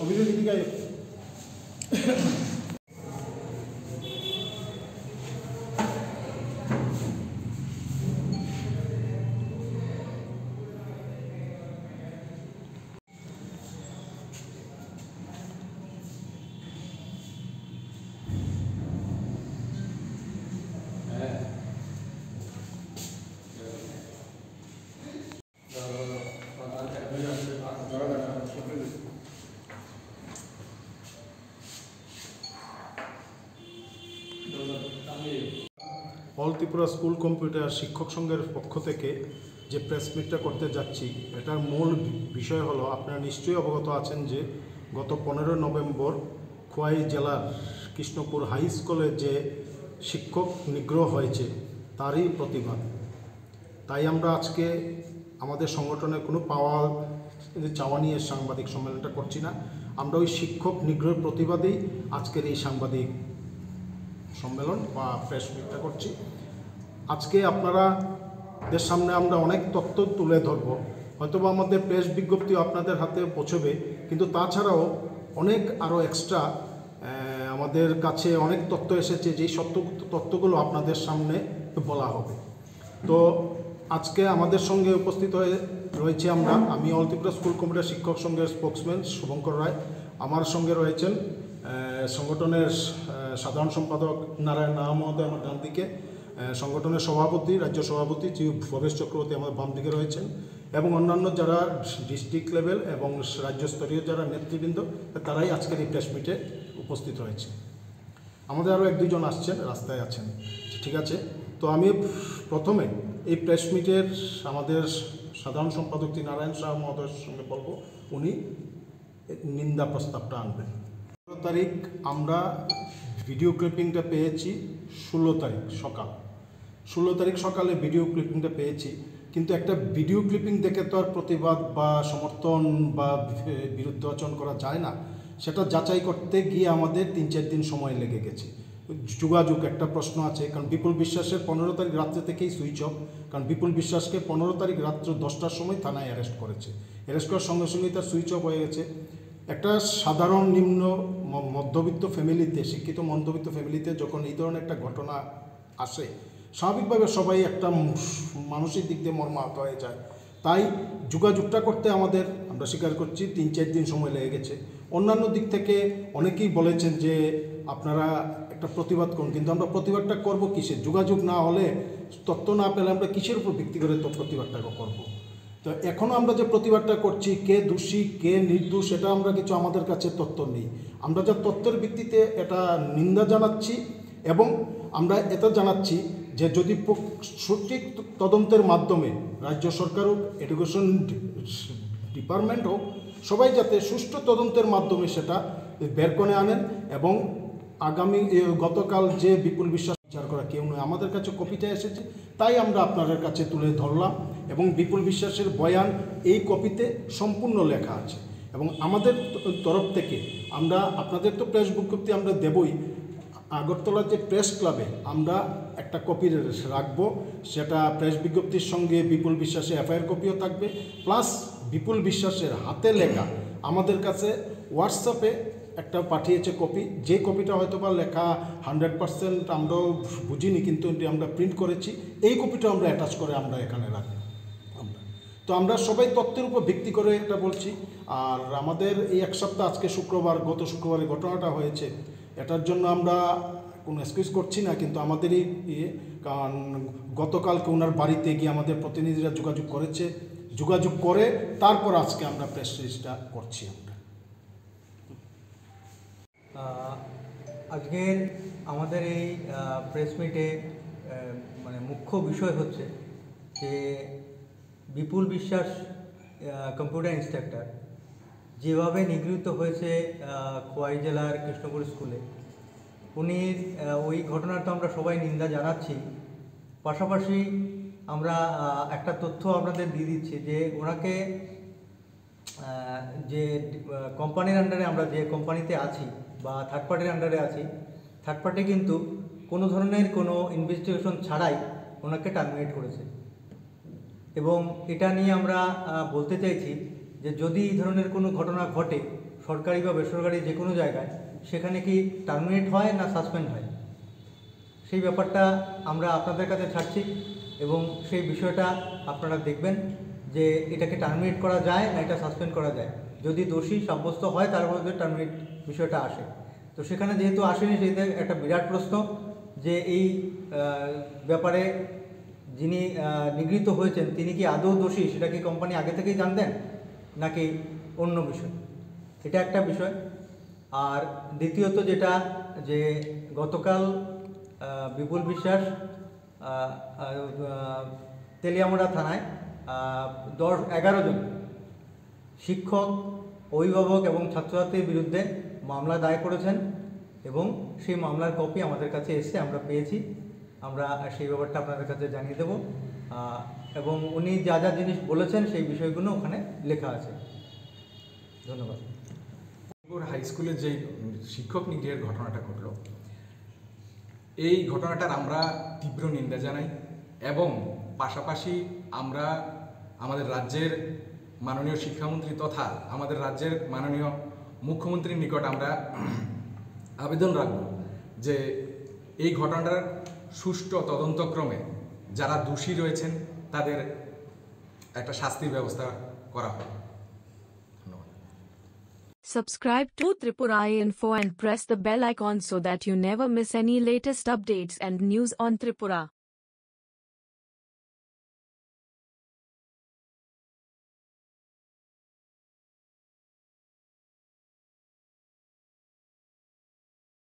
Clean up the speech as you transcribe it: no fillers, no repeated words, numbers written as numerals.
অভিযোগ দিকে all Tripura school computer শিক্ষক সংঘের পক্ষ থেকে যে প্রেস মিটটা করতে যাচ্ছি, এটার মূল বিষয় হলো, আপনারা নিশ্চয়ই অবগত আছেন যে গত 15 নভেম্বর খোয়াই জেলার কৃষ্ণপুর হাই স্কুলে যে শিক্ষক নিগ্রহ হয়েছে তারই প্রতিবাদ। তাই আমরা আজকে আমাদের সংগঠনের কোনো চাওয়া নিয়ে সাংবাদিক সম্মেলনটা করছি না। আমরা ওই শিক্ষক নিগ্রহের প্রতিবাদেই আজকের এই সাংবাদিক সম্মেলন বা প্রেস মিটটা করছি। আজকে আপনাদের সামনে আমরা অনেক তথ্য তুলে ধরব, হয়তোবা আমাদের প্রেস বিজ্ঞপ্তিও আপনাদের হাতে পৌঁছবে, কিন্তু তাছাড়াও অনেক আরও এক্সট্রা আমাদের কাছে অনেক তথ্য এসেছে, যেই তথ্যগুলো আপনাদের সামনে বলা হবে। তো আজকে আমাদের সঙ্গে উপস্থিত রয়েছে আমি অল ত্রিপুরা স্কুল কম্পিউটার শিক্ষক সংঘের স্পোক্সম্যান শুভঙ্কর রায়। আমার সঙ্গে রয়েছেন সংগঠনের সাধারণ সম্পাদক নারায়ণ নাহা মহোদয় আমার ডান দিকে, সংগঠনের সভাপতি রাজ্য সভাপতি ভবেশ চক্রবর্তী আমার বাম দিকে রয়েছেন, এবং অন্যান্য যারা ডিস্ট্রিক্ট লেভেল এবং রাজ্যস্তরীয় যারা নেতৃবৃন্দ তারাই আজকের এই প্রেস মিটে উপস্থিত রয়েছে। আমাদের আরও 1-2 জন আসছেন, রাস্তায় আছেন, ঠিক আছে। তো আমি প্রথমে এই প্রেস মিটের আমাদের সাধারণ সম্পাদক নারায়ণ সাহা মহোদয়ের সঙ্গে বলবো, উনি নিন্দা প্রস্তাবটা আনবেন। 15 তারিখ আমরা ভিডিও ক্লিপিংটা পেয়েছি, 16 তারিখ সকালে ভিডিও ক্লিপিংটা পেয়েছি, কিন্তু একটা ভিডিও ক্লিপিং দেখে তো আর প্রতিবাদ বা সমর্থন বা বিরুদ্ধে আচরণ করা যায় না। সেটা যাচাই করতে গিয়ে আমাদের 3-4 দিন সময় লেগে গেছে। যোগাযোগ একটা প্রশ্ন আছে, কারণ বিপুল বিশ্বাসের 15 তারিখ রাত্রে থেকেই সুইচ অফ, কারণ বিপুল বিশ্বাসকে 15 তারিখ রাত্র 10টার সময় থানায় অ্যারেস্ট করেছে। অ্যারেস্ট করার সঙ্গে সঙ্গেই তার সুইচ অফ হয়ে গেছে। একটা সাধারণ নিম্ন মধ্যবিত্ত ফ্যামিলিতে, শিক্ষিত মধ্যবিত্ত ফ্যামিলিতে যখন এই ধরনের একটা ঘটনা আসে, স্বাভাবিকভাবে সবাই একটা মানসিক দিক দিয়ে মর্মাহত হয়ে যায়। তাই যোগাযোগটা করতে আমরা স্বীকার করছি 3-4 দিন সময় লেগে গেছে। অন্যান্য দিক থেকে অনেকেই বলেছেন যে আপনারা একটা প্রতিবাদ করুন, কিন্তু আমরা প্রতিবাদটা করব কিসে? যোগাযোগ না হলে, তথ্য না পেলে আমরা কিসের উপর ভিত্তি করে তো প্রতিবাদটা করব? তো এখনও আমরা যে প্রতিবাদটা করছি, কে দোষী কে নির্দোষ এটা আমরা কিছু আমাদের কাছে তথ্য নেই। আমরা যা তথ্যের ভিত্তিতে এটা নিন্দা জানাচ্ছি, এবং আমরা এটা জানাচ্ছি যে যদি সঠিক তদন্তের মাধ্যমে রাজ্য সরকার হোক, এডুকেশন ডিপার্টমেন্ট হোক, সবাই যাতে সুষ্ঠু তদন্তের মাধ্যমে সেটা বের করে আনেন। এবং গতকাল যে বিপুল বিশ্বাস বিচার করা কেউ নয়, আমাদের কাছে কপিটা এসেছে, তাই আমরা আপনাদের কাছে তুলে ধরলাম। এবং বিপুল বিশ্বাসের বয়ান এই কপিতে সম্পূর্ণ লেখা আছে, এবং আমাদের তরফ থেকে আপনাদের তো প্রেস বিজ্ঞপ্তি আমরা দেবই, আগরতলার যে প্রেস ক্লাবে আমরা একটা কপি রাখবো। সেটা প্রেস বিজ্ঞপ্তির সঙ্গে বিপুল বিশ্বাসের এফআইআর কপিও থাকবে, প্লাস বিপুল বিশ্বাসের হাতে লেখা আমাদের কাছে হোয়াটসঅ্যাপে একটা পাঠিয়েছে কপি, যে কপিটা হয়তো বা লেখা 100% আমরাও বুঝিনি, কিন্তু আমরা প্রিন্ট করেছি। এই কপিটা আমরা অ্যাটাচ করে আমরা এখানে রাখি। তো আমরা সবাই তথ্যের উপর ভিত্তি করে এটা বলছি। আর আমাদের এই 1 সপ্তাহ, আজকে গত শুক্রবারে ঘটনাটা হয়েছে, এটার জন্য আমরা কোনো এক্সকিউজ করছি না, কিন্তু আমাদেরই কারণ গতকালকে ওনার বাড়িতে গিয়ে আমাদের প্রতিনিধিরা যোগাযোগ করে তারপর আজকে আমরা প্রেস রিলিজটা করছি। আজকের আমাদের এই প্রেস মিটে মানে মুখ্য বিষয় হচ্ছে যে বিপুল বিশ্বাস কম্পিউটার ইন্সট্রাক্টর যেভাবে নিগৃহীত হয়েছে খোয়াই জেলার কৃষ্ণপুর স্কুলে, উনি ওই ঘটনার তো আমরা সবাই নিন্দা জানাচ্ছি। পাশাপাশি আমরা একটা তথ্য আপনাদের দিয়ে দিচ্ছি যে ওনাকে যে কোম্পানির আন্ডারে, আমরা যে কোম্পানিতে আছি বা থার্ড পার্টির আন্ডারে আছি, থার্ড পার্টি কিন্তু কোনো ধরনের কোনো ইনভেস্টিগেশন ছাড়াই ওনাকে টার্মিনেট করেছে। এবং এটা নিয়ে আমরা বলতে চাইছি যে যদি এই ধরনের কোনো ঘটনা ঘটে সরকারি বা বেসরকারি যে কোনো জায়গায়, সেখানে কি টার্মিনেট হয় না সাসপেন্ড হয়, সেই ব্যাপারটা আমরা আপনাদের কাছে ছাড়ছি এবং সেই বিষয়টা আপনারা দেখবেন যে এটাকে টার্মিনেট করা যায় না এটা সাসপেন্ড করা যায়। যদি দোষী সাব্যস্ত হয় তার মধ্যে টার্মিনেট বিষয়টা আসে। তো সেখানে যেহেতু আসেনি, সেটা একটা বিরাট প্রশ্ন যে এই ব্যাপারে যিনি নিগৃহীত হয়েছেন তিনি কি আদৌ দোষী, সেটা কি কোম্পানি আগে থেকেই জানতেন নাকি অন্য বিষয়, এটা একটা বিষয়। আর দ্বিতীয়ত যেটা, যে গতকাল বিপুল বিশ্বাস তেলিয়ামুড়া থানায় 11 জন শিক্ষক, অভিভাবক এবং ছাত্রছাত্রীর বিরুদ্ধে মামলা দায়ের করেছেন এবং সেই মামলার কপি আমাদের কাছে এসে আমরা পেয়েছি। আমরা সেই ব্যাপারটা আপনাদের কাছে জানিয়ে দেব এবং উনি যা যা জিনিস বলেছেন সেই বিষয়গুলো ওখানে লেখা আছে। ধন্যবাদ। হাই স্কুলে যে শিক্ষক নিগৃহের ঘটনাটা ঘটল, এই ঘটনাটার আমরা তীব্র নিন্দা জানাই এবং পাশাপাশি আমরা আমাদের রাজ্যের মাননীয় শিক্ষামন্ত্রী তথা আমাদের রাজ্যের মাননীয় মুখ্যমন্ত্রীর নিকট আমরা আবেদন রাখব যে এই ঘটনাটার সুষ্ঠু তদন্তক্রমে যারা দোষী রয়েছেন তাদের একটা শাস্তির ব্যবস্থা করা হয়। Subscribe to Tripura Info and press the bell icon so that you never miss any latest updates and news on Tripura.